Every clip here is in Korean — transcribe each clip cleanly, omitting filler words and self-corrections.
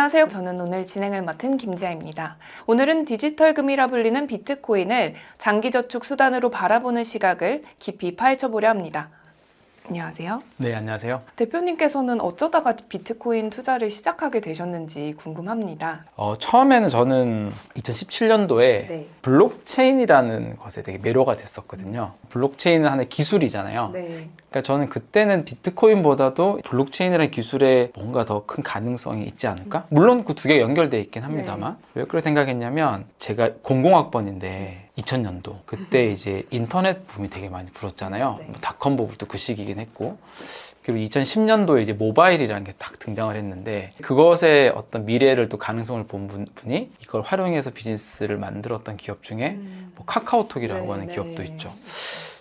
안녕하세요. 저는 오늘 진행을 맡은 김지아입니다. 오늘은 디지털 금이라 불리는 비트코인을 장기저축 수단으로 바라보는 시각을 깊이 파헤쳐보려 합니다. 안녕하세요. 네, 안녕하세요. 대표님께서는 어쩌다가 비트코인 투자를 시작하게 되셨는지 궁금합니다. 처음에는 저는 2017년도에 네. 블록체인이라는 것에 되게 매료가 됐었거든요. 블록체인은 하나의 기술이잖아요. 네. 그러니까 저는 그때는 비트코인보다도 블록체인이라는 기술에 뭔가 더 큰 가능성이 있지 않을까? 물론 그 두 개가 연결되어 있긴 합니다만. 왜 그렇게 생각했냐면 제가 00학번인데 2000년도 그때 이제 인터넷 붐이 되게 많이 불었잖아요. 네. 뭐 닷컴 버블도 그 시기긴 했고, 그리고 2010년도에 이제 모바일이라는 게 딱 등장을 했는데 그것의 어떤 미래를 또 가능성을 본 분이 이걸 활용해서 비즈니스를 만들었던 기업 중에 뭐 카카오톡이라고 하는 기업도 있죠.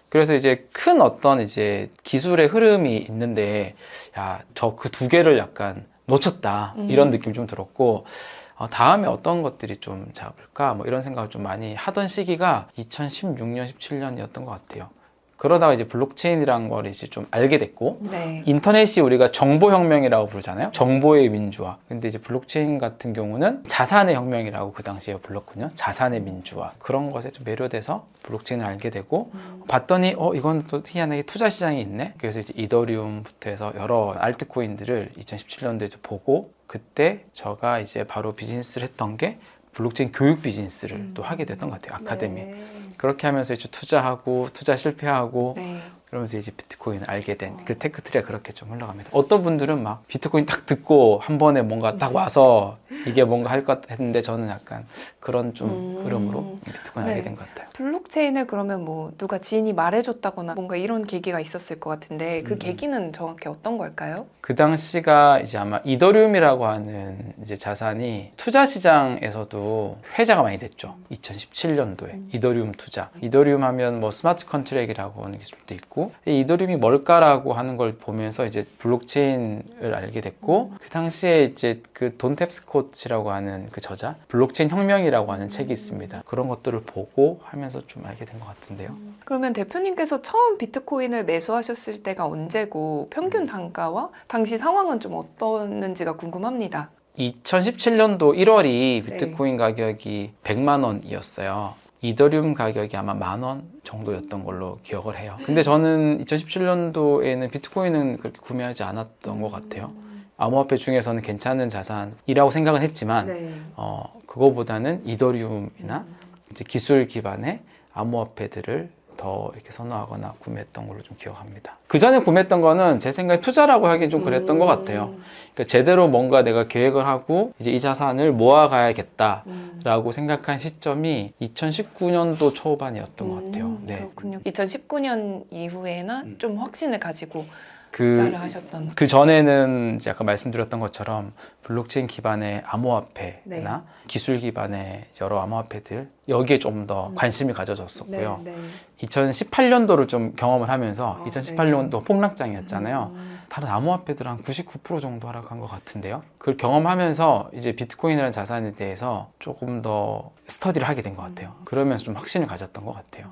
그래서 이제 큰 어떤 이제 기술의 흐름이 있는데, 야, 저 그 두 개를 약간 놓쳤다 이런 느낌이 좀 들었고, 다음에 어떤 것들이 좀 잡을까 뭐 이런 생각을 좀 많이 하던 시기가 2016년, 17년이었던 것 같아요. 그러다가 이제 블록체인이라는 걸 이제 좀 알게 됐고, 네. 인터넷이 우리가 정보혁명이라고 부르잖아요. 정보의 민주화. 근데 이제 블록체인 같은 경우는 자산의 혁명이라고 그 당시에 불렀거든요. 자산의 민주화. 그런 것에 좀 매료돼서 블록체인을 알게 되고, 봤더니 이건 또 희한하게 투자 시장이 있네. 그래서 이제 이더리움부터 해서 여러 알트코인들을 2017년도에 보고, 그때 제가 이제 바로 비즈니스를 했던 게 블록체인 교육 비즈니스를 또 하게 됐던 것 같아요. 아카데미. 네. 그렇게 하면서 이제 투자하고 투자 실패하고 네. 그러면서 이제 비트코인을 알게 된 그 테크트리가 그렇게 좀 흘러갑니다. 어떤 분들은 막 비트코인 딱 듣고 한 번에 뭔가 딱 와서 이게 뭔가 할 것 같았는데, 저는 약간 그런 좀 흐름으로 비트코인 네. 알게 된 것 같아요. 블록체인을 그러면 뭐 누가 지인이 말해줬다거나 뭔가 이런 계기가 있었을 것 같은데 그 계기는 정확히 어떤 걸까요? 그 당시가 이제 아마 이더리움이라고 하는 이제 자산이 투자 시장에서도 회자가 많이 됐죠. 2017년도에 이더리움 투자. 이더리움 하면 뭐 스마트 컨트랙이라고 하는 기술도 있고, 이 이더리움이 뭘까라고 하는 걸 보면서 이제 블록체인을 알게 됐고, 그 당시에 이제 그 돈 탭스콧이라고 하는 그 저자, 블록체인 혁명이라고 하는 책이 있습니다. 그런 것들을 보고 하면서 좀 알게 된 것 같은데요. 그러면 대표님께서 처음 비트코인을 매수하셨을 때가 언제고 평균 단가와 당시 상황은 좀 어떻는지가 궁금합니다. 2017년도 1월이 비트코인 가격이 100만 원이었어요. 이더리움 가격이 아마 10,000원 정도였던 걸로 기억을 해요. 근데 저는 2017년도에는 비트코인은 그렇게 구매하지 않았던 것 같아요. 암호화폐 중에서는 괜찮은 자산이라고 생각은 했지만, 그거보다는 이더리움이나 이제 기술 기반의 암호화폐들을 더 이렇게 선호하거나 구매했던 걸로 좀 기억합니다. 그 전에 구매했던 거는 제 생각에 투자라고 하기엔 좀 그랬던 것 같아요. 그러니까 제대로 뭔가 내가 계획을 하고 이제 이 자산을 모아가야겠다라고 생각한 시점이 2019년도 초반이었던 것 같아요. 네. 그렇군요. 2019년 이후에나 좀 확신을 가지고 투자를 하셨던. 그 전에는 이제 아까 말씀드렸던 것처럼 블록체인 기반의 암호화폐나 기술 기반의 여러 암호화폐들, 여기에 좀 더 관심이 가져졌었고요. 2018년도를 좀 경험을 하면서 2018년도 폭락장이었잖아요. 다른 암호화폐들 한 99% 정도 하락한 것 같은데요. 그걸 경험하면서 이제 비트코인이라는 자산에 대해서 조금 더 스터디를 하게 된 것 같아요. 그러면서 좀 확신을 가졌던 것 같아요.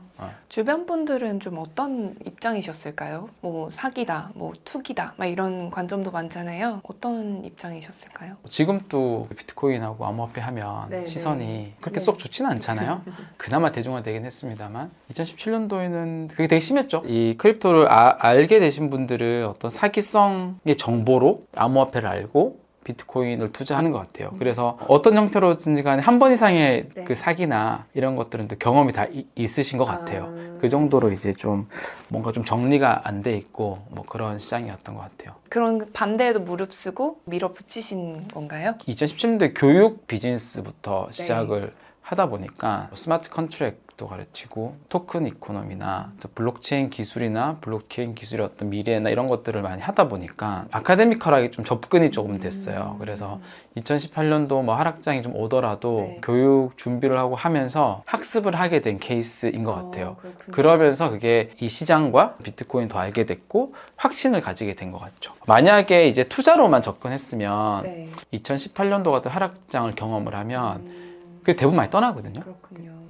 주변 분들은 좀 어떤 입장이셨을까요? 뭐 사기다, 뭐 투기다, 막 이런 관점도 많잖아요. 어떤 입장이셨을까요? 지금도 비트코인하고 암호화폐 하면 시선이 그렇게 쏙 좋지는 않잖아요. 그나마 대중화되긴 했습니다만 2017년도에는 그게 되게 심했죠. 이 크립토를 알게 되신 분들은 어떤 사기성의 정보로 암호화폐를 알고 비트코인을 투자하는 것 같아요. 그래서 어떤 형태로든지 간에 한 번 이상의 그 사기나 이런 것들은 또 경험이 다 있으신 것 같아요. 그 정도로 이제 좀 뭔가 좀 정리가 안 돼 있고 뭐 그런 시장이었던 것 같아요. 그런 반대에도 무릅쓰고 밀어붙이신 건가요? 2017년도에 교육 비즈니스부터 시작을 하다 보니까 스마트 컨트랙도 가르치고 토큰 이코노미나 또 블록체인 기술이나 블록체인 기술의 어떤 미래나 이런 것들을 많이 하다 보니까 아카데미컬하게 좀 접근이 조금 됐어요. 그래서 2018년도 뭐 하락장이 좀 오더라도 교육 준비를 하고 하면서 학습을 하게 된 케이스인 것 같아요. 그러면서 그게 이 시장과 비트코인 더 알게 됐고 확신을 가지게 된 것 같죠. 만약에 이제 투자로만 접근했으면 2018년도 같은 하락장을 경험을 하면 그게 대부분 많이 떠나거든요.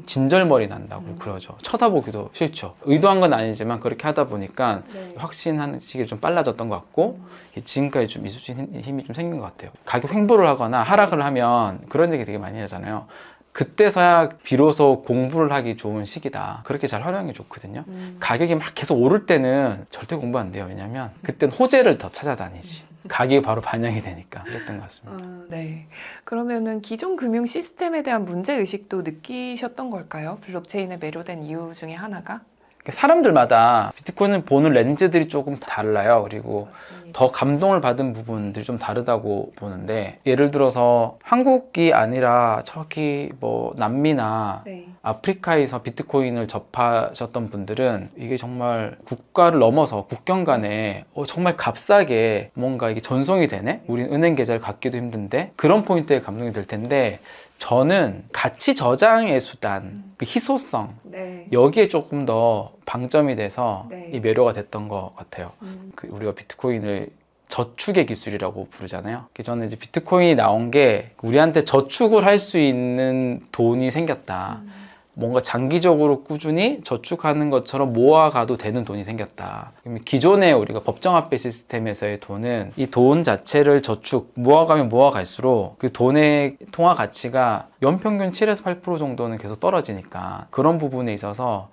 진절머리 난다고 그러죠. 쳐다보기도 싫죠. 의도한 건 아니지만 그렇게 하다 보니까 네. 확신하는 시기가 좀 빨라졌던 것 같고 지금까지 좀 이수진 힘이 좀 생긴 것 같아요. 가격 횡보를 하거나 하락을 하면 그런 얘기 되게 많이 하잖아요. 그때서야 비로소 공부를 하기 좋은 시기다. 그렇게 잘 활용이 좋거든요. 가격이 막 계속 오를 때는 절대 공부 안 돼요. 왜냐면 그때는 호재를 더 찾아다니지. 가격이 바로 반영이 되니까 그랬던 것 같습니다. 네. 그러면은 기존 금융 시스템에 대한 문제 의식도 느끼셨던 걸까요? 블록체인에 매료된 이유 중에 하나가? 사람들마다 비트코인은 보는 렌즈들이 조금 달라요. 그리고 더 감동을 받은 부분들이 좀 다르다고 보는데, 예를 들어서 한국이 아니라 저기 뭐 남미나 네. 아프리카에서 비트코인을 접하셨던 분들은 이게 정말 국가를 넘어서 국경 간에 정말 값싸게 뭔가 이게 전송이 되네? 우린 은행 계좌를 갖기도 힘든데 그런 포인트에 감동이 될 텐데, 저는 가치 저장의 수단, 그 희소성, 네. 여기에 조금 더 방점이 돼서 네. 이 매료가 됐던 것 같아요. 우리가 비트코인을 저축의 기술이라고 부르잖아요. 저는 이제 비트코인이 나온 게 우리한테 저축을 할 수 있는 돈이 생겼다. 뭔가 장기적으로 꾸준히 저축하는 것처럼 모아가도 되는 돈이 생겼다. 기존의 우리가 법정화폐 시스템에서의 돈은 이 돈 자체를 모아가면 모아갈수록 그 돈의 통화 가치가 연평균 7에서 8% 정도는 계속 떨어지니까, 그런 부분에 있어서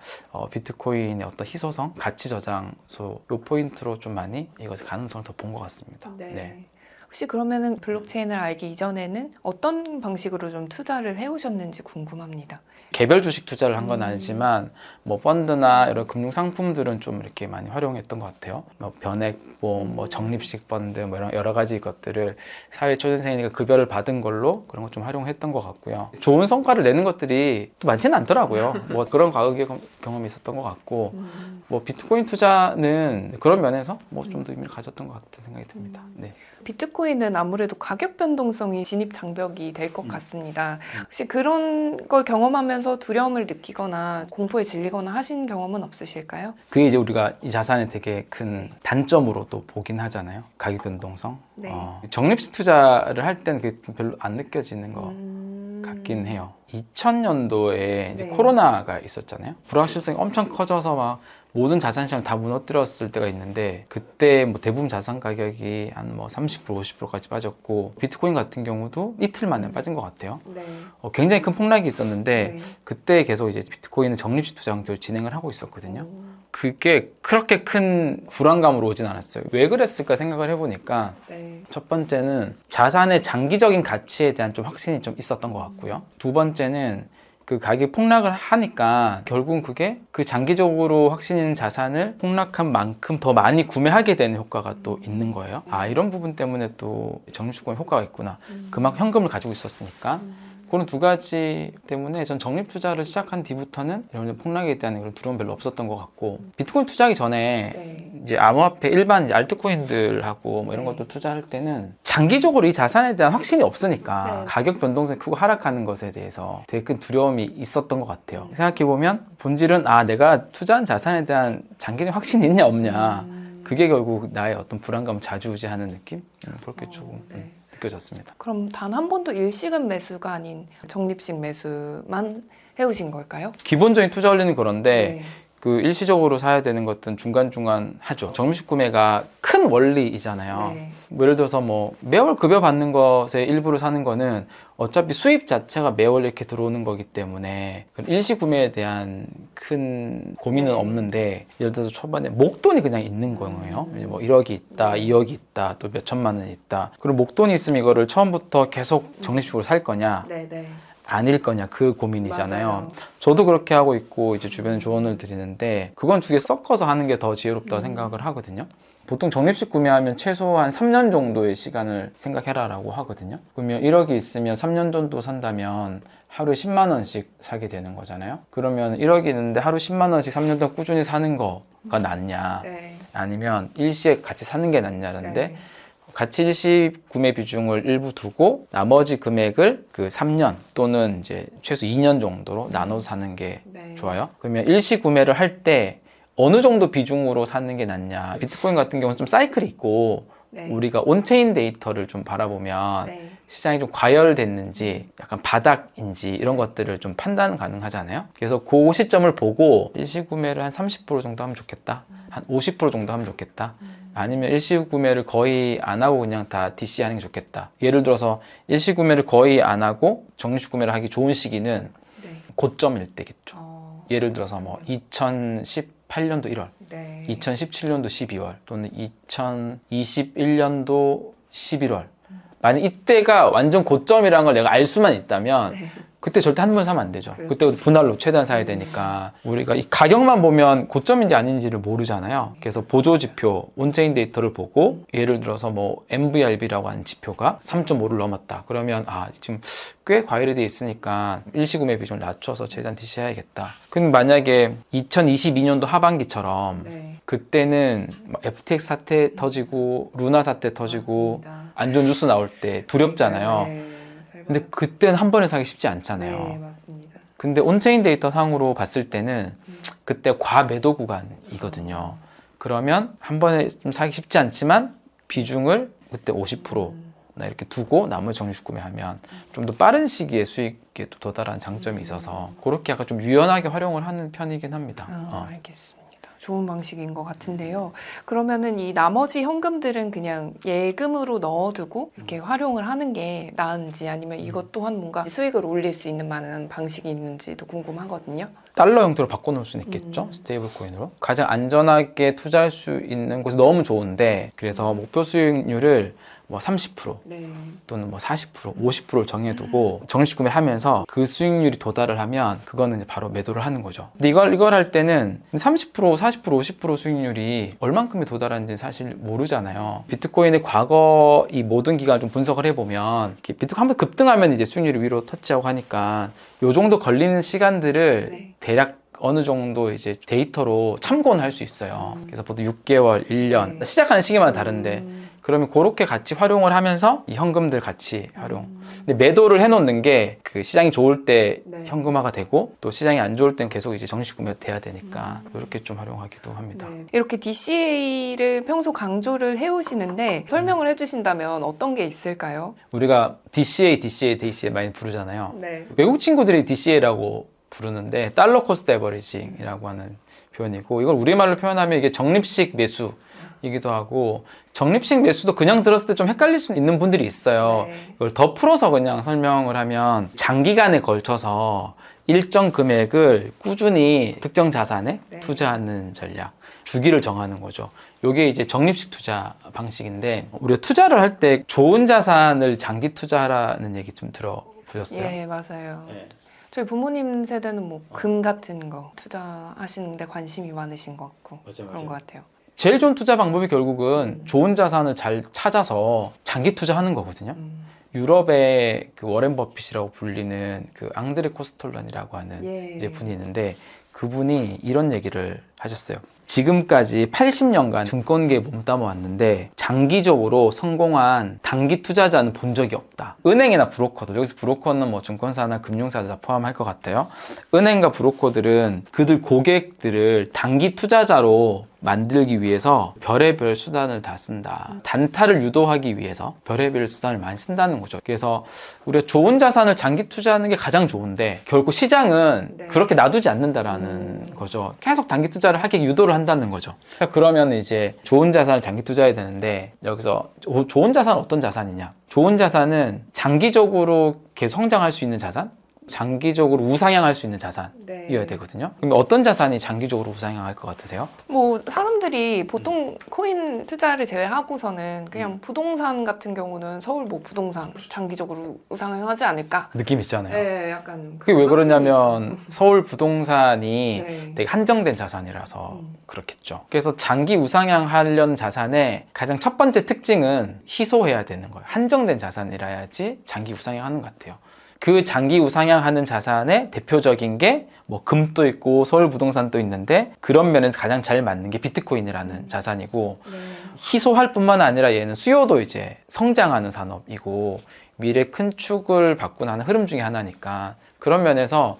비트코인의 어떤 희소성, 가치 저장소 요 포인트로 좀 많이 이것의 가능성을 더 본 것 같습니다. 네. 혹시 그러면은 블록체인을 알기 이전에는 어떤 방식으로 좀 투자를 해오셨는지 궁금합니다. 개별 주식 투자를 한 건 아니지만 뭐 펀드나 이런 금융 상품들은 좀 이렇게 많이 활용했던 것 같아요. 뭐 변액보험, 뭐 적립식 펀드, 뭐 이런 여러 가지 것들을 사회 초년생이니까 급여를 받은 걸로 그런 거 좀 활용했던 것 같고요. 좋은 성과를 내는 것들이 또 많지는 않더라고요. 뭐 그런 과거의 경험이 있었던 것 같고, 뭐 비트코인 투자는 그런 면에서 뭐 좀 더 의미를 가졌던 것 같은 생각이 듭니다. 네. 비트코인은 아무래도 가격 변동성이 진입 장벽이 될 것 같습니다. 혹시 그런 걸 경험하면서 두려움을 느끼거나 공포에 질리거나 하신 경험은 없으실까요? 그게 이제 우리가 이 자산의 되게 큰 단점으로 또 보긴 하잖아요. 가격 변동성. 네. 적립식 투자를 할 때는 그게 별로 안 느껴지는 것 같긴 해요. 2000년도에 이제 네. 코로나가 있었잖아요. 불확실성이 엄청 커져서 막 모든 자산 시장 다 무너뜨렸을 때가 있는데, 그때 뭐 대부분 자산 가격이 한 뭐 30%, 50%까지 빠졌고, 비트코인 같은 경우도 이틀 만에 빠진 것 같아요. 네. 굉장히 큰 폭락이 있었는데 네. 그때 계속 이제 비트코인은 적립식 투자 형태로 진행을 하고 있었거든요. 그게 그렇게 큰 불안감으로 오진 않았어요. 왜 그랬을까 생각을 해보니까, 네. 첫 번째는 자산의 장기적인 가치에 대한 좀 확신이 좀 있었던 것 같고요. 두 번째는 그 가격이 폭락을 하니까 결국은 그게 그 장기적으로 확신 있는 자산을 폭락한 만큼 더 많이 구매하게 되는 효과가 또 있는 거예요. 이런 부분 때문에 또 적립식권에 효과가 있구나. 그만큼 현금을 가지고 있었으니까. 그런 두 가지 때문에 전 적립 투자를 시작한 뒤부터는 이런 폭락에 대한 그런 두려움 별로 없었던 것 같고, 비트코인 투자하기 전에 네. 이제 암호화폐 일반 이제 알트코인들하고 뭐 이런 네. 것도 투자할 때는 장기적으로 이 자산에 대한 확신이 없으니까 네. 가격 변동성이 크고 하락하는 것에 대해서 되게 큰 두려움이 있었던 것 같아요. 생각해보면 본질은 내가 투자한 자산에 대한 장기적 확신이 있냐 없냐, 그게 결국 나의 어떤 불안감을 좌지우지하는 느낌? 그렇게 조금 네. 느껴졌습니다. 그럼 단 한 번도 일시금 매수가 아닌 적립식 매수만 해오신 걸까요? 기본적인 투자 원리는 그런데 네. 그 일시적으로 사야 되는 것들은 중간중간 하죠. 적립식 구매가 큰 원리이잖아요. 네. 뭐 예를 들어서 뭐 매월 급여 받는 것에 일부를 사는 거는 어차피 수입 자체가 매월 이렇게 들어오는 거기 때문에 일시 구매에 대한 큰 고민은 네. 없는데, 예를 들어서 초반에 목돈이 그냥 있는 거예요. 뭐 1억이 있다, 2억이 있다, 또 몇 천만 원이 있다. 그리고 목돈이 있으면 이거를 처음부터 계속 적립식으로 살 거냐, 네, 네. 아닐 거냐, 그 고민이잖아요. 맞아요. 저도 그렇게 하고 있고 이제 주변에 조언을 드리는데, 그건 두 개 섞어서 하는 게 더 지혜롭다고 생각을 하거든요. 보통 적립식 구매하면 최소한 3년 정도의 시간을 생각해라 라고 하거든요. 그러면 1억이 있으면 3년 정도 산다면 하루에 10만 원씩 사게 되는 거잖아요. 그러면 1억이 있는데 하루 10만 원씩 3년 동안 꾸준히 사는 거가 낫냐, 네. 아니면 일시에 같이 사는 게 낫냐는데, 네. 같이 일시 구매 비중을 일부 두고 나머지 금액을 그 3년 또는 이제 최소 2년 정도로 나눠서 사는 게 네. 좋아요. 그러면 일시 구매를 할 때 어느 정도 비중으로 사는 게 낫냐. 비트코인 같은 경우는 좀 사이클이 있고 네. 우리가 온체인 데이터를 좀 바라보면 네. 시장이 좀 과열됐는지 약간 바닥인지 이런 것들을 좀 판단 가능하잖아요. 그래서 그 시점을 보고 일시구매를 한 30% 정도 하면 좋겠다. 한 50% 정도 하면 좋겠다. 아니면 일시구매를 거의 안 하고 그냥 다 DC 하는 게 좋겠다. 예를 들어서 일시구매를 거의 안 하고 정리구매를 하기 좋은 시기는 네. 고점일 때겠죠. 예를 들어서 뭐 네. 2018년도 1월, 네. 2017년도 12월 또는 2021년도 11월. 만약 이때가 완전 고점이라는 걸 내가 알 수만 있다면 네. 그때 절대 한 번 사면 안 되죠. 그렇죠. 그때 분할로 최대한 사야 되니까 우리가 이 가격만 보면 고점인지 아닌지를 모르잖아요. 그래서 보조 지표, 온체인 데이터를 보고 예를 들어서 뭐 MVRB라고 하는 지표가 3.5를 넘었다. 그러면 아 지금 꽤 과열이 돼 있으니까 일시구매 비중을 낮춰서 최대한 DC 해야겠다. 근데 만약에 2022년도 하반기처럼 네. 그때는 FTX 사태 터지고 루나 사태 터지고 맞습니다. 안 좋은 뉴스 나올 때 두렵잖아요. 네. 근데 그때는 한 번에 사기 쉽지 않잖아요. 네, 맞습니다. 근데 온체인 데이터 상으로 봤을 때는 그때 과매도 구간이거든요. 그러면 한 번에 좀 사기 쉽지 않지만 비중을 그때 50%나 이렇게 두고 나머지 정식 구매하면 좀 더 빠른 시기에 수익에 또 도달하는 장점이 있어서 그렇게 약간 좀 유연하게 활용을 하는 편이긴 합니다. 알겠습니다. 좋은 방식인 것 같은데요. 그러면은 이 나머지 현금들은 그냥 예금으로 넣어두고 이렇게 활용을 하는 게 나은지 아니면 이것 또한 뭔가 수익을 올릴 수 있는 많은 방식이 있는지도 궁금하거든요. 달러 형태로 바꿔놓을 수는 있겠죠. 스테이블 코인으로. 가장 안전하게 투자할 수 있는 곳이 너무 좋은데 그래서 목표 수익률을 뭐 30% 네. 또는 뭐 40%, 50%를 정해두고 정식 구매를 하면서 그 수익률이 도달을 하면 그거는 이제 바로 매도를 하는 거죠. 근데 이걸 할 때는 30%, 40%, 50% 수익률이 얼만큼에 도달하는지 사실 모르잖아요. 비트코인의 과거 이 모든 기간을 좀 분석을 해보면 비트코인 한번 급등하면 이제 수익률이 위로 터치하고 하니까 요 정도 걸리는 시간들을 네. 대략 어느 정도 이제 데이터로 참고는 할 수 있어요. 그래서 보통 6개월, 1년 네. 시작하는 시기마다 다른데 그러면 그렇게 같이 활용을 하면서 이 현금들 같이 활용. 근데 매도를 해놓는 게 그 시장이 좋을 때 네. 현금화가 되고 또 시장이 안 좋을 때는 계속 이제 정식 구매가 돼야 되니까 그렇게 좀 활용하기도 합니다. 네. 이렇게 DCA를 평소 강조를 해오시는데 설명을 해주신다면 어떤 게 있을까요? 우리가 DCA 많이 부르잖아요. 네. 외국 친구들이 DCA라고 부르는데 달러 코스트 에버리징이라고 하는 표현이고 이걸 우리말로 표현하면 이게 적립식 매수이기도 하고 적립식 매수도 그냥 들었을 때 좀 헷갈릴 수 있는 분들이 있어요. 네. 이걸 더 풀어서 그냥 설명을 하면 장기간에 걸쳐서 일정 금액을 꾸준히 특정 자산에 네. 투자하는 전략, 주기를 정하는 거죠. 이게 이제 적립식 투자 방식인데 우리가 투자를 할 때 좋은 자산을 장기 투자하라는 얘기 좀 들어보셨어요? 예, 맞아요. 네. 저희 부모님 세대는 뭐 금 같은 거 투자하시는데 관심이 많으신 것 같고 그런 것 같아요. 제일 좋은 투자 방법이 결국은 좋은 자산을 잘 찾아서 장기 투자하는 거거든요. 유럽의 그 워렌 버핏이라고 불리는 그 앙드레 코스톨런이라고 하는 예. 이제 분이 있는데 그분이 이런 얘기를 하셨어요. 지금까지 80년간 증권계에 몸담아 왔는데 장기적으로 성공한 단기 투자자는 본 적이 없다. 은행이나 브로커들, 여기서 브로커는 뭐 증권사나 금융사들 다 포함할 것 같아요. 은행과 브로커들은 그들 고객들을 단기 투자자로 만들기 위해서 별의별 수단을 다 쓴다. 단타를 유도하기 위해서 별의별 수단을 많이 쓴다는 거죠. 그래서 우리가 좋은 자산을 장기 투자하는 게 가장 좋은데 결국 시장은 네. 그렇게 놔두지 않는다라는 거죠. 계속 단기 투자를 하게 유도를 한다는 거죠. 그러면 이제 좋은 자산을 장기 투자해야 되는데 여기서 좋은 자산은 어떤 자산이냐? 좋은 자산은 장기적으로 계속 성장할 수 있는 자산? 장기적으로 우상향할 수 있는 자산이어야 되거든요. 그럼 어떤 자산이 장기적으로 우상향할 것 같으세요? 뭐 사람들이 보통 코인 투자를 제외하고서는 그냥 부동산 같은 경우는 서울 뭐 부동산 장기적으로 우상향하지 않을까? 느낌 있잖아요. 네, 약간 그게 왜 그런 그러냐면 확신이 있죠. 서울 부동산이 네. 되게 한정된 자산이라서 그렇겠죠. 그래서 장기 우상향하려는 자산의 가장 첫 번째 특징은 희소해야 되는 거예요. 한정된 자산이라야지 장기 우상향하는 것 같아요. 그 장기 우상향하는 자산의 대표적인 게 뭐 금도 있고 서울 부동산도 있는데 그런 면에서 가장 잘 맞는 게 비트코인이라는 자산이고 네. 희소할 뿐만 아니라 얘는 수요도 이제 성장하는 산업이고 미래 큰 축을 받고 나는 흐름 중에 하나니까 그런 면에서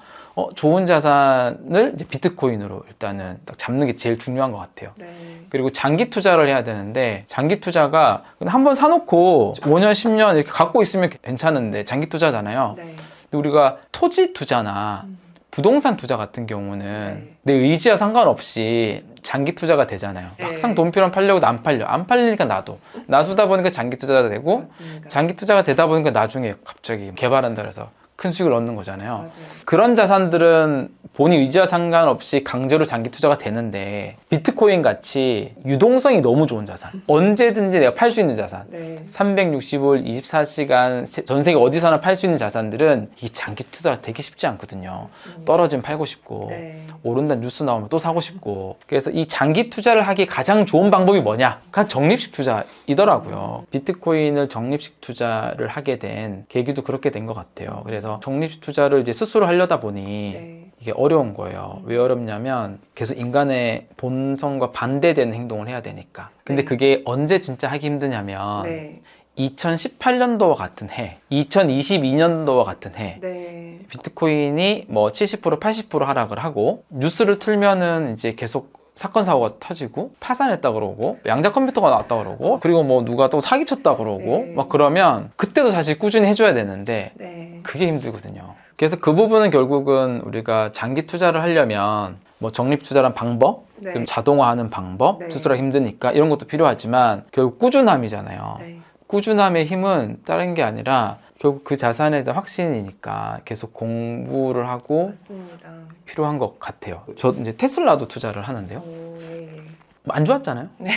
좋은 자산을 이제 비트코인으로 일단은 딱 잡는 게 제일 중요한 것 같아요. 네. 그리고 장기 투자를 해야 되는데 장기 투자가 한번 사놓고 5년, 10년 이렇게 갖고 있으면 괜찮은데 장기 투자잖아요. 네. 근데 우리가 토지 투자나 부동산 투자 같은 경우는 네. 내 의지와 상관없이 장기 투자가 되잖아요. 네. 막상 돈 필요하면 팔려고 안 팔려. 안 팔리니까 놔두다 보니까 장기 투자가 되고 맞습니다. 장기 투자가 되다 보니까 나중에 갑자기 개발한다 그래서 큰 수익을 얻는 거잖아요. 맞아요. 그런 자산들은 본인 의지와 상관없이 강제로 장기 투자가 되는데 비트코인 같이 유동성이 너무 좋은 자산, 언제든지 내가 팔 수 있는 자산, 네. 365일 24시간 전 세계 어디서나 팔 수 있는 자산들은 이 장기 투자가 되게 쉽지 않거든요. 떨어지면 팔고 싶고 네. 오른다는 뉴스 나오면 또 사고 싶고. 그래서 이 장기 투자를 하기 가장 좋은 방법이 뭐냐? 그냥 적립식 투자이더라고요. 비트코인을 적립식 투자를 하게 된 계기도 그렇게 된 것 같아요. 그래서 적립식 투자를 이제 스스로 하려다 보니 네. 이게 어려운 거예요. 왜 어렵냐면 계속 인간의 본성과 반대되는 행동을 해야 되니까. 근데 네. 그게 언제 진짜 하기 힘드냐면 네. 2018년도와 같은 해, 2022년도와 같은 해, 네. 비트코인이 뭐 70%, 80% 하락을 하고 뉴스를 틀면은 이제 계속 사건 사고가 터지고 파산했다 그러고 양자 컴퓨터가 나왔다 그러고 그리고 뭐 누가 또 사기쳤다 그러고 네. 막 그러면 그때도 사실 꾸준히 해줘야 되는데 네. 그게 힘들거든요. 그래서 그 부분은 결국은 우리가 장기 투자를 하려면 뭐 적립 투자란 방법, 네. 좀 자동화하는 방법, 네. 스스로 힘드니까 이런 것도 필요하지만 결국 꾸준함이잖아요. 네. 꾸준함의 힘은 다른 게 아니라 결국 그 자산에 대한 확신이니까 계속 공부를 하고 맞습니다. 필요한 것 같아요. 저 이제 테슬라도 투자를 하는데요. 오, 예, 예. 뭐안 좋았잖아요. 네.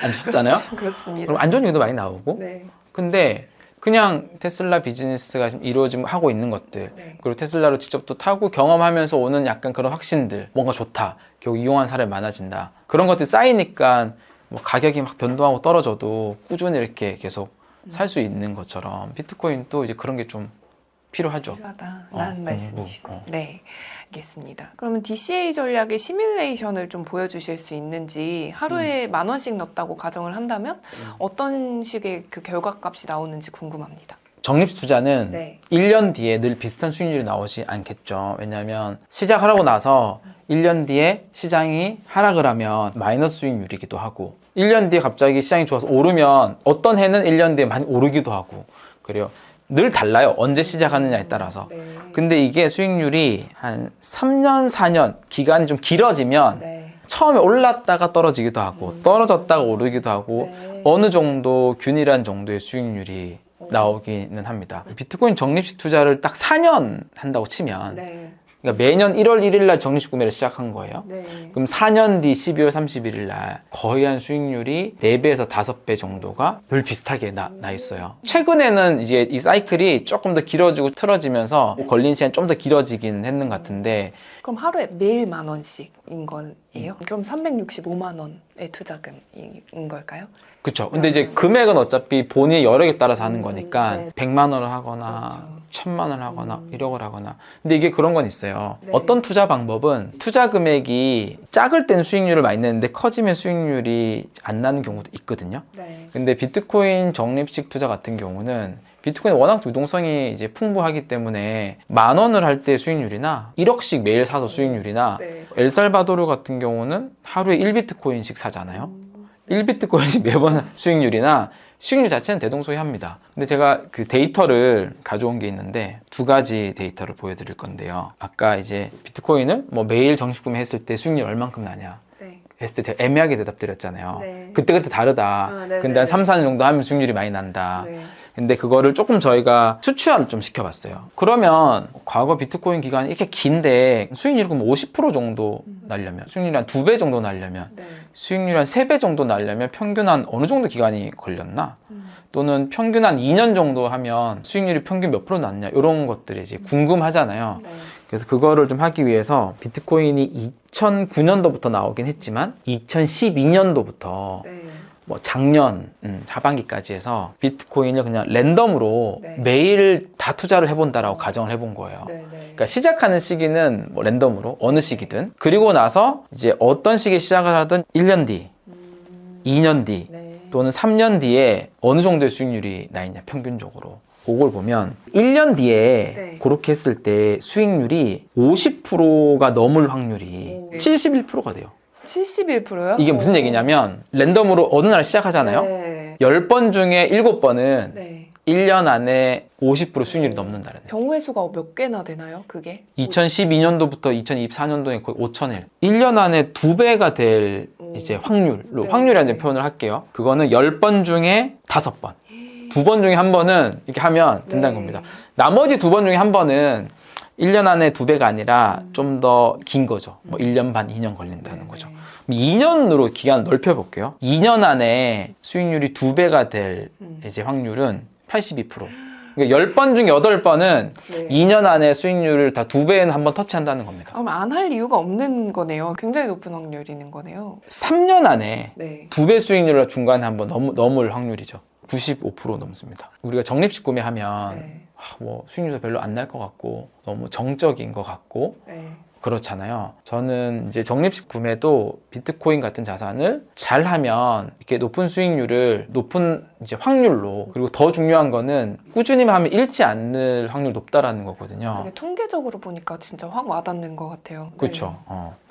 안 좋았잖아요. 그렇습니다. 그럼 안 좋은 얘기도 많이 나오고. 네. 근데 그냥 테슬라 비즈니스가 지금 이루어지고 하고 있는 것들, 네. 그리고 테슬라로 직접 또 타고 경험하면서 오는 약간 그런 확신들, 뭔가 좋다, 결국 이용한 사람이 많아진다, 그런 것들이 쌓이니까 뭐 가격이 막 변동하고 떨어져도 꾸준히 이렇게 계속 살 수 있는 것처럼 비트코인도 이제 그런 게 좀 필요하죠. 필요하다라는 공부. 말씀이시고. 네, 알겠습니다. 그러면 DCA 전략의 시뮬레이션을 좀 보여주실 수 있는지, 하루에 10,000원씩 넣었다고 가정을 한다면 어떤 식의 그 결과값이 나오는지 궁금합니다. 적립 투자는 네. 1년 뒤에 늘 비슷한 수익률이 나오지 않겠죠. 왜냐하면 시작을 하고 나서 1년 뒤에 시장이 하락을 하면 마이너스 수익률이기도 하고 1년 뒤에 갑자기 시장이 좋아서 오르면 어떤 해는 1년 뒤에 많이 오르기도 하고 그래요. 늘 달라요. 언제 시작하느냐에 따라서. 네. 근데 이게 수익률이 한 3년, 4년 기간이 좀 길어지면 네. 처음에 올랐다가 떨어지기도 하고 떨어졌다가 오르기도 하고 네. 어느 정도 균일한 정도의 수익률이 나오기는 합니다. 비트코인 적립식 투자를 딱 4년 한다고 치면 네. 그러니까 매년 1월 1일 날 적립식 구매를 시작한 거예요. 네. 그럼 4년 뒤 12월 31일 날 거의 한 수익률이 4배에서 5배 정도가 늘 비슷하게 나 있어요. 최근에는 이제 이 사이클이 조금 더 길어지고 틀어지면서 걸린 시간이 좀 더 길어지긴 했는 것 같은데 그럼 하루에 매일 10,000원씩인 거예요? 그럼 365만 원의 투자금인 걸까요? 그쵸. 근데 이제 금액은 어차피 본인의 여력에 따라서 하는 거니까 네. 100만 원을 하거나 그렇죠. 1000만 원을 하거나 1억을 하거나. 근데 이게 그런 건 있어요. 네. 어떤 투자 방법은 투자 금액이 작을 땐 수익률을 많이 내는데 커지면 수익률이 안 나는 경우도 있거든요. 네. 근데 비트코인 적립식 투자 같은 경우는 비트코인 워낙 유동성이 이제 풍부하기 때문에 10,000원을 할 때 수익률이나 1억씩 매일 사서 수익률이나 네. 엘살바도르 같은 경우는 하루에 1비트코인씩 사잖아요. 1비트코인이 매번 수익률이나 수익률 자체는 대동소이합니다. 근데 제가 그 데이터를 가져온 게 있는데 2가지 데이터를 보여드릴 건데요. 아까 이제 비트코인을 뭐 매일 정식 구매했을 때 수익률 얼만큼 나냐 네. 했을 때 제가 애매하게 대답드렸잖아요. 네. 그때그때 다르다. 네, 근데 네, 한 네. 3, 4년 정도 하면 수익률이 많이 난다. 네. 근데 그거를 조금 저희가 수치화를 좀 시켜봤어요. 그러면 과거 비트코인 기간이 이렇게 긴데 수익률이 그럼 50% 정도 날려면 수익률이 한 2배 정도 날려면 네. 수익률이 한 3배 정도 날려면 평균 한 어느 정도 기간이 걸렸나? 또는 평균 한 2년 정도 하면 수익률이 평균 몇 프로 났냐? 이런 것들이 이제 궁금하잖아요. 네. 그래서 그거를 좀 하기 위해서 비트코인이 2009년도부터 나오긴 했지만 2012년도부터 네. 뭐 작년 하반기까지 해서 비트코인을 그냥 랜덤으로 네. 매일 다 투자를 해본다라고 가정을 해본 거예요. 네. 네. 그러니까 시작하는 시기는 뭐 랜덤으로 어느 시기든 그리고 나서 이제 어떤 시기에 시작을 하든 1년 뒤, 2년 뒤 네. 또는 3년 뒤에 어느 정도의 수익률이 나 있냐 평균적으로 그걸 보면 1년 뒤에 네. 그렇게 했을 때 수익률이 50%가 넘을 확률이 오. 71%가 돼요. 71%요? 이게 무슨 얘기냐면 랜덤으로 어느 날 시작하잖아요. 네. 10번 중에 7번은 네. 1년 안에 50% 수익률이 넘는다는 거예요. 경우의 수가 몇 개나 되나요? 그게? 2012년도부터 2024년도에 거의 5,000일. 1년 안에 2배가 될 이제 확률로, 네. 확률이라는 이제 표현을 할게요. 그거는 10번 중에 5번. 2번 중에 한 번은 이렇게 하면 된다는 네. 겁니다. 나머지 2번 중에 한 번은 1년 안에 2배가 아니라 좀 더 긴 거죠. 뭐 1년 반, 2년 걸린다는 거죠. 2년으로 기간 넓혀볼게요. 2년 안에 수익률이 2배가 될 이제 확률은 82%. 그러니까 10번 중에 8번은 네. 2년 안에 수익률을 다 2배는 한번 터치한다는 겁니다. 그럼 안 할 이유가 없는 거네요. 굉장히 높은 확률이 있는 거네요. 3년 안에 네. 2배 수익률을 중간에 한번 넘을 확률이죠. 95% 넘습니다. 우리가 적립식 구매하면 네. 뭐 수익률도 별로 안 날 것 같고 너무 정적인 것 같고 네. 그렇잖아요. 저는 이제 적립식 구매도 비트코인 같은 자산을 잘 하면 이렇게 높은 수익률을 높은 이제 확률로, 그리고 더 중요한 거는 꾸준히 하면 잃지 않을 확률이 높다라는 거거든요. 이게 통계적으로 보니까 진짜 확 와닿는 것 같아요. 그렇죠.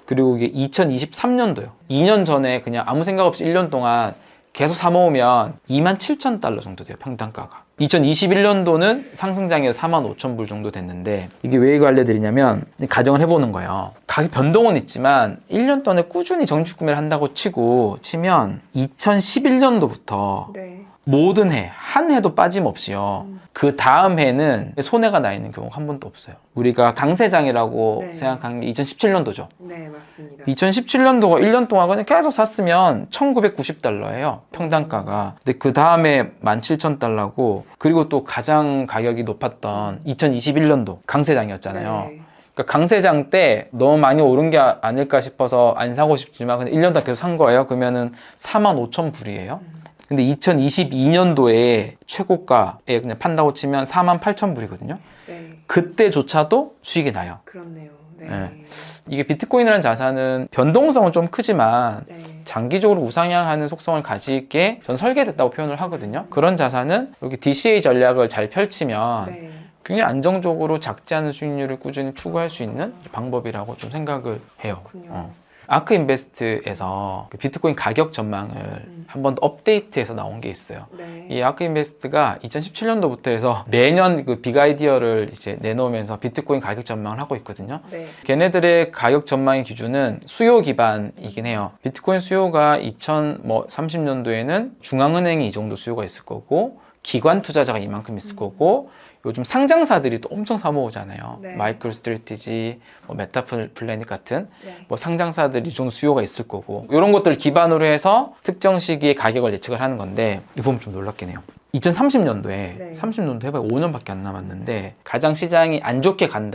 그리고 이게 2023년도요. 2년 전에 그냥 아무 생각 없이 1년 동안 계속 사 모으면 27,000달러 정도 돼요, 평단가가. 2021년도는 상승장에서 45,000불 정도 됐는데, 이게 왜 이거 알려드리냐면 가정을 해보는 거예요. 가격 변동은 있지만 1년 동안에 꾸준히 적립식 구매를 한다고 치면 2011년도부터 네. 모든 해, 한 해도 빠짐없이요. 그 다음 해는 손해가 나 있는 경우가 한 번도 없어요. 우리가 강세장이라고 네. 생각하는 게 2017년도죠. 네, 맞습니다. 2017년도가 1년 동안 그냥 계속 샀으면 1990달러예요. 평단가가. 근데 그 다음에 17,000달러고, 그리고 또 가장 가격이 높았던 2021년도 강세장이었잖아요. 네. 그러니까 강세장 때 너무 많이 오른 게 아닐까 싶어서 안 사고 싶지만 근데 1년 동안 계속 산 거예요. 그러면은 45,000불이에요. 근데 2022년도에 최고가에 그냥 판다고 치면 48,000불이거든요. 네. 그때조차도 수익이 나요. 그렇네요. 네. 네. 이게 비트코인이라는 자산은 변동성은 좀 크지만 네. 장기적으로 우상향하는 속성을 가지게 전 설계됐다고 표현을 하거든요. 그런 자산은 여기 DCA 전략을 잘 펼치면 네. 굉장히 안정적으로 작지 않은 수익률을 꾸준히 추구할 수 있는 방법이라고 좀 생각을 해요. 그렇군요. 아크 인베스트에서 비트코인 가격 전망을 한 번 더 업데이트해서 나온 게 있어요. 네. 이 아크 인베스트가 2017년도부터 해서 매년 그 빅 아이디어를 이제 내놓으면서 비트코인 가격 전망을 하고 있거든요. 네. 걔네들의 가격 전망의 기준은 수요 기반이긴 해요. 비트코인 수요가 2030년도에는 중앙은행이 이 정도 수요가 있을 거고, 기관 투자자가 이만큼 있을 거고, 요즘 상장사들이 또 엄청 사모으잖아요. 네. 마이크로 스트래티지, 뭐 메타플래닛 같은 네. 뭐 상장사들이 이 정도 수요가 있을 거고, 이런 것들을 기반으로 해서 특정 시기에 가격을 예측을 하는 건데, 이 보면 좀 놀랍긴 해요. 2030년도에 네. 30년도 해봐야 5년밖에 안 남았는데 가장 시장이 안 좋게 가는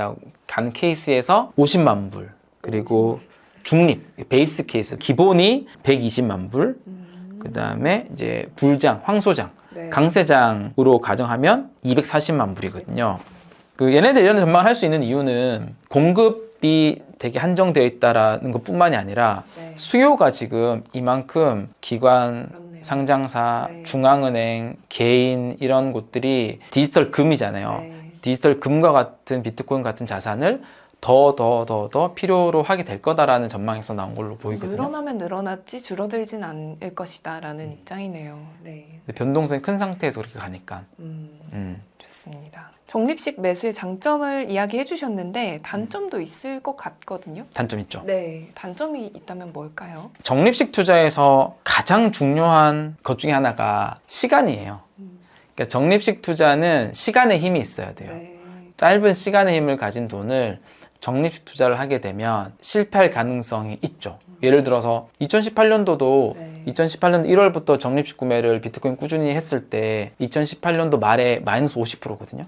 케이스에서 50만 불, 그리고 중립 베이스 케이스 기본이 120만 불, 그 다음에 이제 불장, 황소장, 네. 강세장으로 가정하면 240만 불이거든요. 그 얘네들 이런 전망을 할 수 있는 이유는 공급이 되게 한정되어 있다라는 것뿐만이 아니라 네. 수요가 지금 이만큼 기관, 그렇네요. 상장사, 네. 중앙은행, 개인 이런 곳들이 디지털 금이잖아요. 네. 디지털 금과 같은 비트코인 같은 자산을 더 필요로 하게 될 거다라는 전망에서 나온 걸로 보이거든요. 늘어나면 늘어났지 줄어들진 않을 것이다라는 입장이네요. 네. 근데 변동성이 큰 상태에서 그렇게 가니까. 좋습니다. 적립식 매수의 장점을 이야기해 주셨는데 단점도 있을 것 같거든요. 단점 있죠. 네. 단점이 있다면 뭘까요? 적립식 투자에서 가장 중요한 것 중에 하나가 시간이에요. 그러니까 적립식 투자는 시간의 힘이 있어야 돼요. 네. 짧은 시간의 힘을 가진 돈을 적립식 투자를 하게 되면 실패할 가능성이 있죠. 예를 들어서 2018년도도 네. 2018년 1월부터 적립식 구매를 비트코인 꾸준히 했을 때 2018년도 말에 마이너스 50%거든요.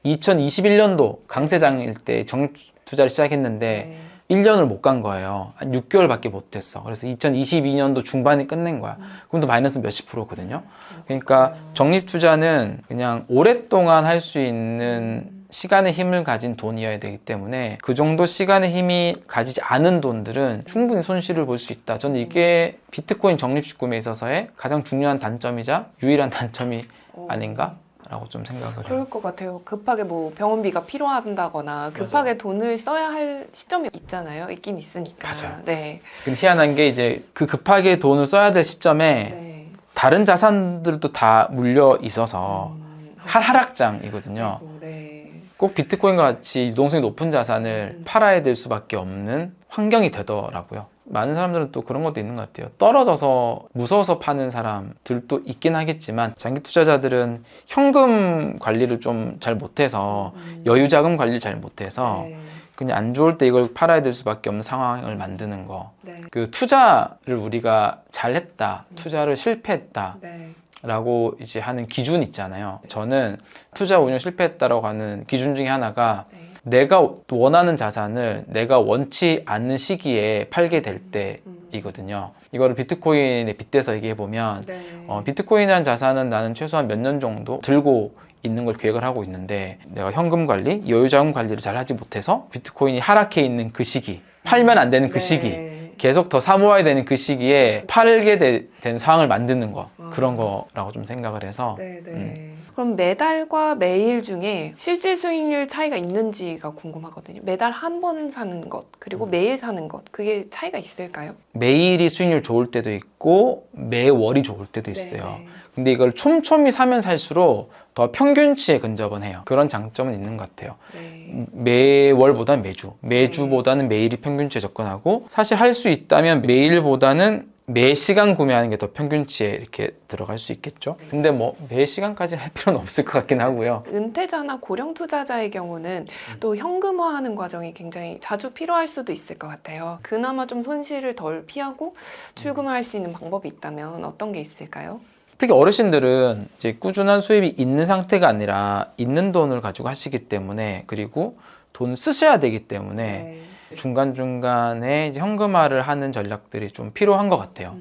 2021년도 강세장일 때 적립 투자를 시작했는데 네. 1년을 못 간 거예요. 한 6개월밖에 못 했어. 그래서 2022년도 중반에 끝낸 거야. 그럼 또 마이너스 몇십 프로거든요. 그러니까 적립 투자는 그냥 오랫동안 할 수 있는 시간의 힘을 가진 돈이어야 되기 때문에 그 정도 시간의 힘이 가지지 않은 돈들은 충분히 손실을 볼 수 있다. 저는 이게 비트코인 적립식 구매에 있어서의 가장 중요한 단점이자 유일한 단점이 아닌가 라고 좀 생각을 해요. 그럴 것 같아요. 급하게 뭐 병원비가 필요한다거나 급하게 돈을 써야 할 시점이 있잖아요. 있긴 있으니까. 맞아요. 네. 근데 희한한 게 이제 그 급하게 돈을 써야 될 시점에 네. 다른 자산들도 다 물려 있어서 하락장이거든요. 아이고, 네. 꼭 비트코인과 같이 유동성이 높은 자산을 팔아야 될 수밖에 없는 환경이 되더라고요. 많은 사람들은 또 그런 것도 있는 것 같아요. 떨어져서 무서워서 파는 사람들도 있긴 하겠지만 장기 투자자들은 현금 관리를 좀 잘 못해서 여유 자금 관리를 잘 못해서 네. 그냥 안 좋을 때 이걸 팔아야 될 수밖에 없는 상황을 만드는 거. 네. 그 투자를 우리가 잘했다, 투자를 실패했다 네. 라고 이제 하는 기준 있잖아요. 저는 투자 운용 실패했다라고 하는 기준 중에 하나가 네. 내가 원하는 자산을 내가 원치 않는 시기에 팔게 될 때이거든요. 이거를 비트코인에 빗대서 얘기해 보면 네. 비트코인이라는 자산은 나는 최소한 몇 년 정도 들고 있는 걸 계획을 하고 있는데 내가 현금 관리, 여유자금 관리를 잘 하지 못해서 비트코인이 하락해 있는 그 시기, 팔면 안 되는 그 시기, 네. 계속 더 사모아야 되는 그 시기에 팔게 된 상황을 만드는 거, 그런 거라고 좀 생각을 해서 네, 네. 그럼 매달과 매일 중에 실질 수익률 차이가 있는지가 궁금하거든요. 매달 한 번 사는 것, 그리고 매일 사는 것, 그게 차이가 있을까요? 매일이 수익률 좋을 때도 있고 매월이 좋을 때도 있어요. 근데 이걸 촘촘히 사면 살수록 더 평균치에 근접은 해요. 그런 장점은 있는 것 같아요. 네. 매월보다는 매주보다는 매일이 평균치에 접근하고 사실 할 수 있다면 매일보다는 매 시간 구매하는 게 더 평균치에 이렇게 들어갈 수 있겠죠. 근데 뭐 매 시간까지 할 필요는 없을 것 같긴 하고요. 은퇴자나 고령 투자자의 경우는 또 현금화하는 과정이 굉장히 자주 필요할 수도 있을 것 같아요. 그나마 좀 손실을 덜 피하고 출금을 할 수 있는 방법이 있다면 어떤 게 있을까요? 특히 어르신들은 이제 꾸준한 수입이 있는 상태가 아니라 있는 돈을 가지고 하시기 때문에 그리고 돈 쓰셔야 되기 때문에 네. 중간중간에 이제 현금화를 하는 전략들이 좀 필요한 것 같아요.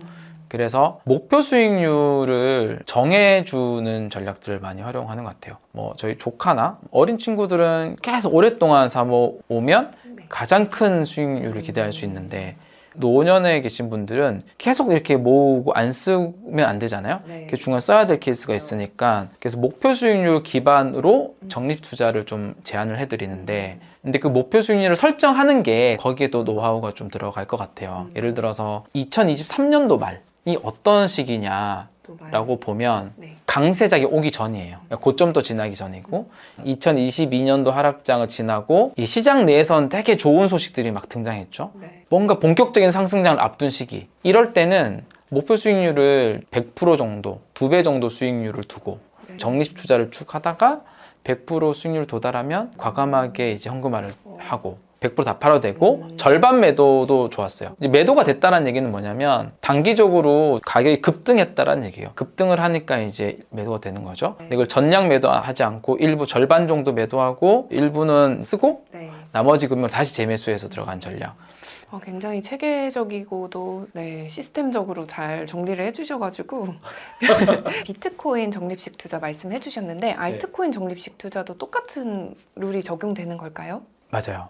그래서 목표 수익률을 정해주는 전략들을 많이 활용하는 것 같아요. 뭐 저희 조카나 어린 친구들은 계속 오랫동안 사모으면 네. 가장 큰 수익률을 기대할 수 있는데 노년에 계신 분들은 계속 이렇게 모으고 안 쓰면 안 되잖아요. 네. 이렇게 중간에 써야 될 케이스가 있으니까 그래서 목표 수익률 기반으로 적립 투자를 좀 제안을 해드리는데 근데 그 목표 수익률을 설정하는 게 거기에 또 노하우가 좀 들어갈 것 같아요. 예를 들어서 2023년도 말이 어떤 시기냐라고 보면 네. 강세작이 오기 전이에요. 그러니까 고점도 지나기 전이고 2022년도 하락장을 지나고 이 시장 내에선 되게 좋은 소식들이 막 등장했죠. 네. 뭔가 본격적인 상승장을 앞둔 시기 이럴 때는 목표 수익률을 100% 정도 2배 정도 수익률을 두고 네. 적립 투자를 쭉 하다가 100% 수익률 도달하면 과감하게 이제 현금화를 하고 100%다 팔아도 되고 절반 매도도 좋았어요. 이제 매도가 됐다는 얘기는 뭐냐면 단기적으로 가격이 급등했다는 얘기예요. 급등을 하니까 이제 매도가 되는 거죠. 근데 이걸 전량 매도하지 않고 일부 절반 정도 매도하고 일부는 쓰고 네. 나머지 금액을 다시 재매수해서 들어간 전략. 굉장히 체계적이고도 네, 시스템적으로 잘 정리를 해주셔가지고 비트코인 적립식 투자 말씀해주셨는데 알트코인 적립식 투자도 똑같은 룰이 적용되는 걸까요? 맞아요.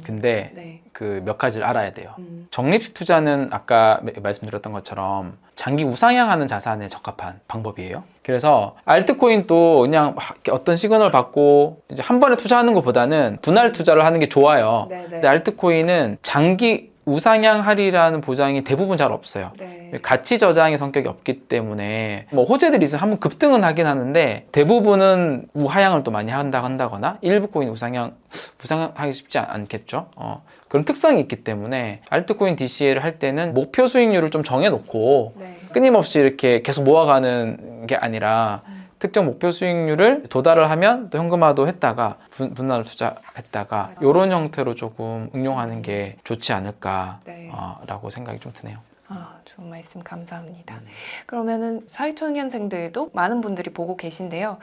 근데 네. 그 몇 가지를 알아야 돼요. 적립식 투자는 아까 말씀드렸던 것처럼 장기 우상향하는 자산에 적합한 방법이에요. 그래서 알트코인도 그냥 어떤 시그널 받고 이제 한 번에 투자하는 것보다는 분할 투자를 하는 게 좋아요. 네, 네. 근데 알트코인은 장기 우상향하리라는 보장이 대부분 잘 없어요. 네. 가치 저장의 성격이 없기 때문에 뭐 호재들이 있으면 한번 급등은 하긴 하는데 대부분은 우하향을 또 많이 한다거나 일부 코인 우상향하기 쉽지 않겠죠. 그런 특성이 있기 때문에 알트코인 DCA를 할 때는 목표 수익률을 좀 정해놓고 네. 끊임없이 이렇게 계속 모아가는 게 아니라 특정 목표 수익률을 도달을 하면 또 현금화도 했다가 분할을 투자했다가 이런 형태로 조금 응용하는 게 좋지 않을까 네. 라고 생각이 좀 드네요. 좋은 말씀 감사합니다. 그러면은 사회초년생들도 많은 분들이 보고 계신데요.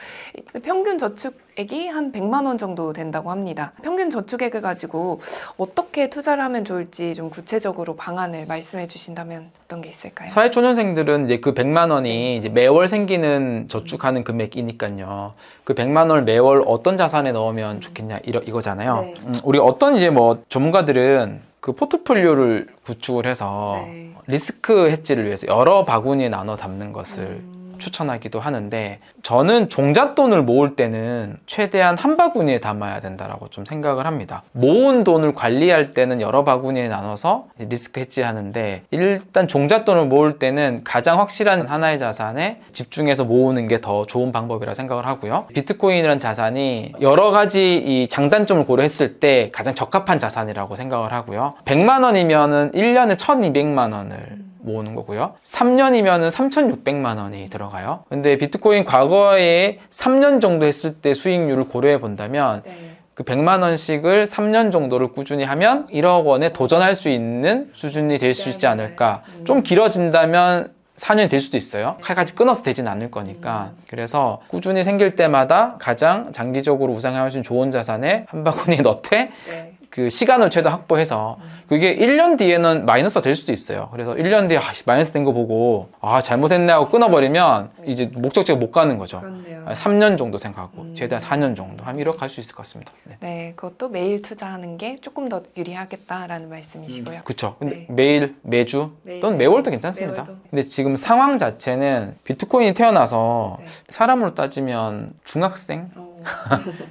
평균 저축액이 한 100만 원 정도 된다고 합니다. 평균 저축액을 가지고 어떻게 투자를 하면 좋을지 좀 구체적으로 방안을 말씀해 주신다면 어떤 게 있을까요? 사회초년생들은 이제 그 100만 원이 이제 매월 생기는 저축하는 금액이니까요. 그 100만 원을 매월 어떤 자산에 넣으면 좋겠냐 이거잖아요. 네. 우리 어떤 이제 뭐 전문가들은 그 포트폴리오를 구축을 해서 네. 리스크 해지를 위해서 여러 바구니에 나눠 담는 것을 추천하기도 하는데 저는 종잣돈을 모을 때는 최대한 한 바구니에 담아야 된다라고 좀 생각을 합니다. 모은 돈을 관리할 때는 여러 바구니에 나눠서 리스크 해지하는데 일단 종잣돈을 모을 때는 가장 확실한 하나의 자산에 집중해서 모으는 게 더 좋은 방법이라 생각을 하고요. 비트코인이라는 자산이 여러 가지 이 장단점을 고려했을 때 가장 적합한 자산이라고 생각을 하고요. 100만 원이면은 1년에 1,200만 원을 모으는 거고요. 3년이면은 3,600만 원이 들어가요. 근데 비트코인 과거에 3년 정도 했을 때 수익률을 고려해 본다면 네. 그 100만 원씩을 3년 정도를 꾸준히 하면 1억 원에 도전할 수 있는 수준이 될 수 있지 않을까. 좀 길어진다면 4년이 될 수도 있어요. 칼같이 끊어서 되진 않을 거니까. 그래서 꾸준히 생길 때마다 가장 장기적으로 우상향할 수 있는 좋은 자산에 한 바구니에 넣되 네. 그 시간을 최대한 확보해서 그게 1년 뒤에는 마이너스가 될 수도 있어요. 그래서 1년 뒤에 마이너스 된 거 보고 잘못했네 하고 끊어버리면 이제 목적지가 못 가는 거죠. 그렇네요. 3년 정도 생각하고 최대한 4년 정도 하면 1억 갈 수 있을 것 같습니다. 네. 네, 그것도 매일 투자하는 게 조금 더 유리하겠다라는 말씀이시고요. 그렇죠. 근데 네. 매일, 매주 매일, 또는 매월도 괜찮습니다. 매월도. 근데 지금 상황 자체는 비트코인이 태어나서 네. 사람으로 따지면 중학생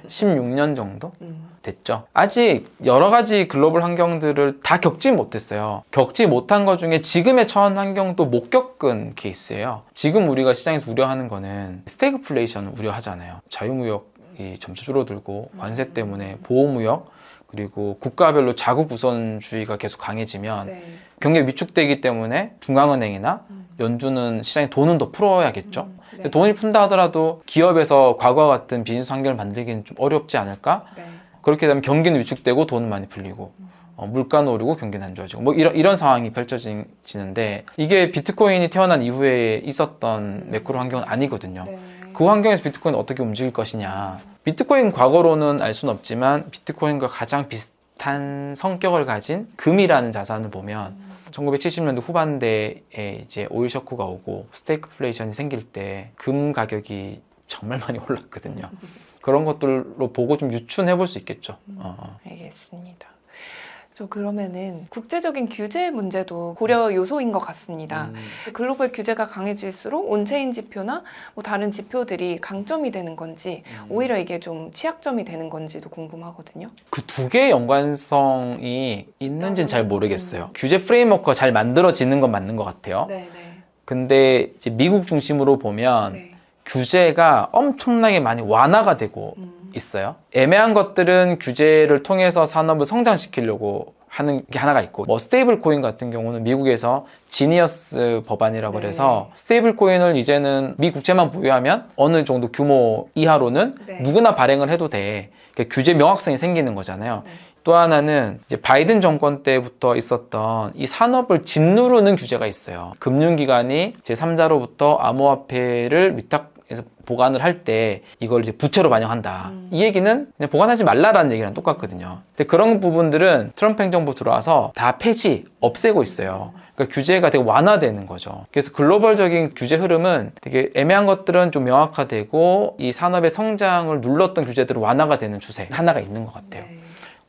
16년 정도 음. 됐죠. 아직 여러 가지 글로벌 환경들을 다 겪지 못했어요. 겪지 못한 것 중에 지금의 처한 환경도 못 겪은 케이스예요. 지금 우리가 시장에서 우려하는 거는 스태그플레이션을 우려하잖아요. 자유무역이 점차 줄어들고 관세 때문에 보호무역 그리고 국가별로 자국 우선주의가 계속 강해지면 네. 경기가 위축되기 때문에 중앙은행이나 연준은 시장에 돈은 더 풀어야겠죠. 네. 돈을 푼다 하더라도 기업에서 과거와 같은 비즈니스 환경을 만들기는 좀 어렵지 않을까? 네. 그렇게 되면 경기는 위축되고 돈은 많이 풀리고 물가는 오르고 경기는 안 좋아지고 뭐 이런 상황이 펼쳐지는데 이게 비트코인이 태어난 이후에 있었던 매크로 환경은 아니거든요. 네. 그 환경에서 비트코인이 어떻게 움직일 것이냐. 비트코인 과거로는 알 수는 없지만 비트코인과 가장 비슷한 성격을 가진 금이라는 자산을 보면 1970년대 후반대에 이제 오일 셔크가 오고 스태그플레이션이 생길 때 금 가격이 정말 많이 올랐거든요. 그런 것들로 보고 좀 유추해 볼 수 있겠죠. 알겠습니다. 저 그러면은 국제적인 규제 문제도 고려 요소인 것 같습니다. 글로벌 규제가 강해질수록 온체인 지표나 뭐 다른 지표들이 강점이 되는 건지 오히려 이게 좀 취약점이 되는 건지도 궁금하거든요. 그 두 개의 연관성이 있는지는 잘 모르겠어요. 규제 프레임워크가 잘 만들어지는 건 맞는 것 같아요. 네, 근데 이제 미국 중심으로 보면 네. 규제가 엄청나게 많이 완화가 되고 있어요. 애매한 것들은 규제를 통해서 산업을 성장시키려고 하는 게 하나가 있고 뭐 스테이블 코인 같은 경우는 미국에서 지니어스 법안이라고 네. 해서 스테이블 코인을 이제는 미 국채만 보유하면 어느 정도 규모 이하로는 네. 누구나 발행을 해도 돼. 그러니까 규제 명확성이 생기는 거잖아요. 네. 또 하나는 이제 바이든 정권 때부터 있었던 이 산업을 짓누르는 규제가 있어요. 금융기관이 제3자로부터 암호화폐를 위탁해서 보관을 할 때 이걸 이제 부채로 반영한다. 이 얘기는 그냥 보관하지 말라라는 얘기랑 똑같거든요. 근데 그런 부분들은 트럼프 행정부 들어와서 다 폐지, 없애고 있어요. 그러니까 규제가 되게 완화되는 거죠. 그래서 글로벌적인 규제 흐름은 되게 애매한 것들은 좀 명확화되고 이 산업의 성장을 눌렀던 규제들은 완화가 되는 추세 하나가 있는 것 같아요. 네.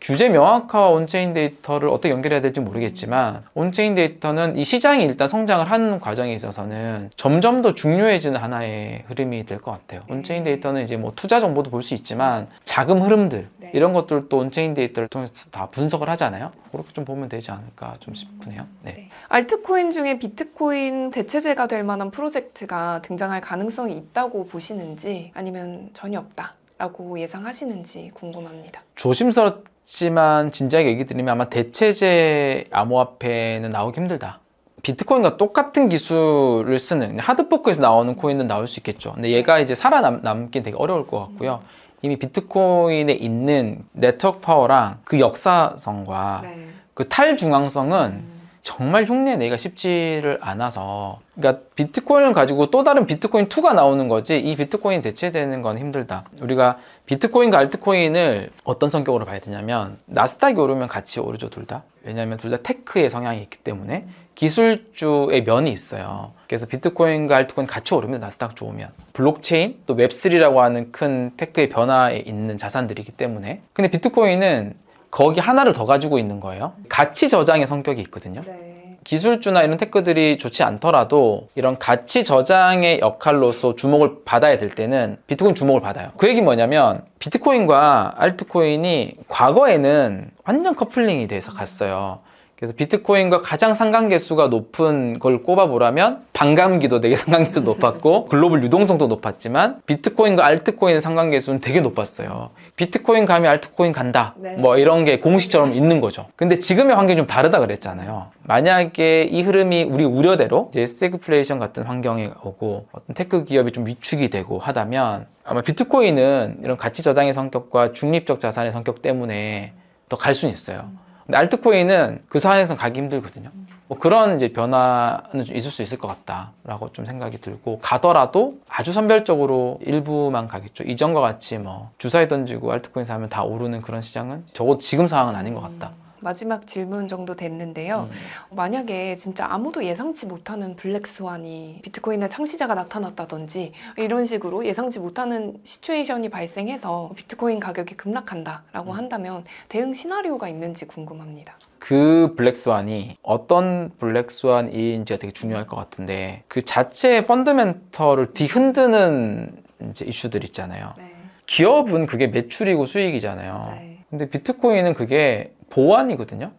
규제 명확화와 온체인 데이터를 어떻게 연결해야 될지 모르겠지만 온체인 데이터는 이 시장이 일단 성장을 하는 과정에 있어서는 점점 더 중요해지는 하나의 흐름이 될 것 같아요. 온체인 데이터는 이제 뭐 투자 정보도 볼 수 있지만 자금 흐름들 네. 이런 것들도 온체인 데이터를 통해서 다 분석을 하잖아요. 그렇게 좀 보면 되지 않을까 좀 싶으네요. 네. 알트코인 중에 비트코인 대체제가 될 만한 프로젝트가 등장할 가능성이 있다고 보시는지 아니면 전혀 없다라고 예상하시는지 궁금합니다. 조심스럽지만 진지하게 얘기 드리면 아마 대체제 암호화폐는 나오기 힘들다. 비트코인과 똑같은 기술을 쓰는 하드포크에서 나오는 코인은 나올 수 있겠죠. 근데 얘가 이제 살아남긴 되게 어려울 것 같고요. 이미 비트코인에 있는 네트워크 파워랑 그 역사성과 네. 그 탈중앙성은 정말 흉내내기가 쉽지를 않아서 그러니까 비트코인을 가지고 또 다른 비트코인 2가 나오는 거지 이 비트코인 대체되는 건 힘들다. 우리가 비트코인과 알트코인을 어떤 성격으로 봐야 되냐면 나스닥이 오르면 같이 오르죠, 둘 다. 왜냐하면 둘 다 테크의 성향이 있기 때문에 기술주의 면이 있어요. 그래서 비트코인과 알트코인 같이 오르면 나스닥 좋으면 블록체인 또 웹3라고 하는 큰 테크의 변화에 있는 자산들이기 때문에 근데 비트코인은 거기 하나를 더 가지고 있는 거예요. 가치 저장의 성격이 있거든요. 네. 기술주나 이런 테크들이 좋지 않더라도 이런 가치 저장의 역할로서 주목을 받아야 될 때는 비트코인 주목을 받아요. 그 얘기 뭐냐면 비트코인과 알트코인이 과거에는 완전 커플링이 돼서 갔어요. 그래서 비트코인과 가장 상관계수가 높은 걸 꼽아보라면 반감기도 되게 상관계수 높았고 글로벌 유동성도 높았지만 비트코인과 알트코인의 상관계수는 되게 높았어요. 비트코인 가면 알트코인 간다. 네. 뭐 이런 게 공식처럼 있는 거죠. 근데 지금의 환경이 좀 다르다 그랬잖아요. 만약에 이 흐름이 우리 우려대로 이제 스태그플레이션 같은 환경에 오고 어떤 테크 기업이 좀 위축이 되고 하다면 아마 비트코인은 이런 가치 저장의 성격과 중립적 자산의 성격 때문에 더 갈 수는 있어요. 근데 알트코인은 그 상황에서 가기 힘들거든요. 뭐 그런 이제 변화는 좀 있을 수 있을 것 같다라고 좀 생각이 들고 가더라도 아주 선별적으로 일부만 가겠죠. 이전과 같이 뭐 주사위 던지고 알트코인 사면 다 오르는 그런 시장은 적어도 지금 상황은 아닌 것 같다. 마지막 질문 정도 됐는데요. 만약에 진짜 아무도 예상치 못하는 블랙스완이 비트코인의 창시자가 나타났다든지 이런 식으로 예상치 못하는 시츄에이션이 발생해서 비트코인 가격이 급락한다라고 한다면 대응 시나리오가 있는지 궁금합니다. 그 블랙스완이 어떤 블랙스완인지가 되게 중요할 것 같은데 그 자체의 펀더멘털을 뒤흔드는 이제 이슈들 있잖아요. 네. 기업은 그게 매출이고 수익이잖아요. 네. 근데 비트코인은 그게 보안이거든요.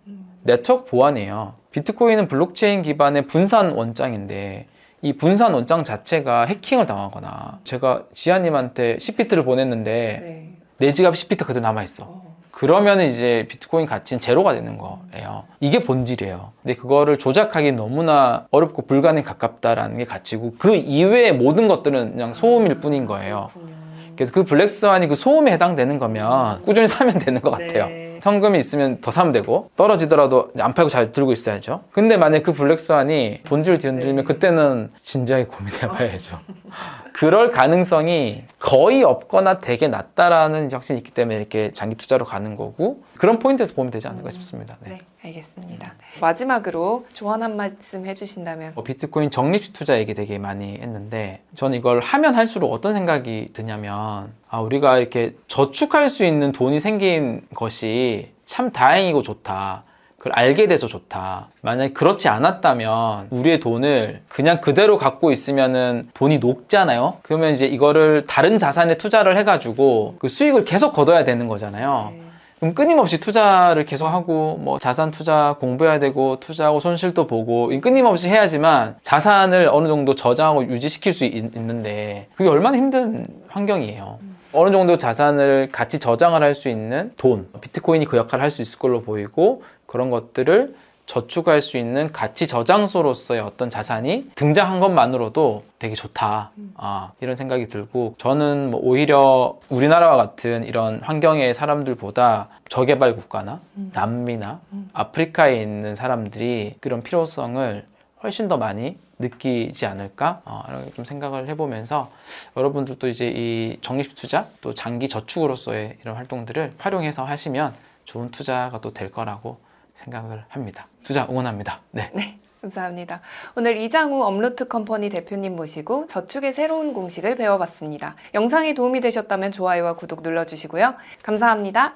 네트워크 보안이에요. 비트코인은 블록체인 기반의 분산 원장인데 이 분산 원장 자체가 해킹을 당하거나 제가 지아님한테 10비트를 보냈는데 네. 내 지갑 10비트 그대로 남아있어. 그러면 이제 비트코인 가치는 제로가 되는 거예요. 이게 본질이에요. 근데 그거를 조작하기 너무나 어렵고 불가능에 가깝다라는 게 가치고 그 이외의 모든 것들은 그냥 소음일 뿐인 거예요. 그래서 그 블랙스완이 그 소음에 해당되는 거면 꾸준히 사면 되는 것 같아요. 네. 성금이 있으면 더 사면 되고 떨어지더라도 안 팔고 잘 들고 있어야죠. 근데 만약 그 블랙스완이 본질을 뒤흔들면 그때는 진지하게 고민해 봐야죠. 그럴 가능성이 거의 없거나 되게 낮다라는 확신이 있기 때문에 이렇게 장기 투자로 가는 거고 그런 포인트에서 보면 되지 않을까 싶습니다. 네. 네, 알겠습니다. 마지막으로 조언 한 말씀 해주신다면. 비트코인 적립식 투자 얘기 되게 많이 했는데 저는 이걸 하면 할수록 어떤 생각이 드냐면 우리가 이렇게 저축할 수 있는 돈이 생긴 것이 참 다행이고 좋다. 그걸 알게 돼서 좋다. 만약에 그렇지 않았다면 우리의 돈을 그냥 그대로 갖고 있으면은 돈이 녹잖아요. 그러면 이제 이거를 다른 자산에 투자를 해가지고 그 수익을 계속 거둬야 되는 거잖아요. 네. 그럼 끊임없이 투자를 계속하고 뭐 자산 투자 공부해야 되고 투자하고 손실도 보고 끊임없이 해야지만 자산을 어느 정도 저장하고 유지시킬 수 있는데 그게 얼마나 힘든 환경이에요. 어느 정도 자산을 같이 저장을 할 수 있는 돈, 비트코인이 그 역할을 할 수 있을 걸로 보이고 그런 것들을 저축할 수 있는 가치 저장소로서의 어떤 자산이 등장한 것만으로도 되게 좋다. 이런 생각이 들고 저는 뭐 오히려 우리나라와 같은 이런 환경의 사람들보다 저개발 국가나 남미나 아프리카에 있는 사람들이 그런 필요성을 훨씬 더 많이 느끼지 않을까? 이렇게 좀 생각을 해보면서 여러분들도 이제 이 적립식 투자 또 장기 저축으로서의 이런 활동들을 활용해서 하시면 좋은 투자가 또 될 거라고 생각을 합니다. 투자 응원합니다. 네. 네, 감사합니다. 오늘 이장우 업루트 컴퍼니 대표님 모시고 저축의 새로운 공식을 배워봤습니다. 영상이 도움이 되셨다면 좋아요와 구독 눌러주시고요. 감사합니다.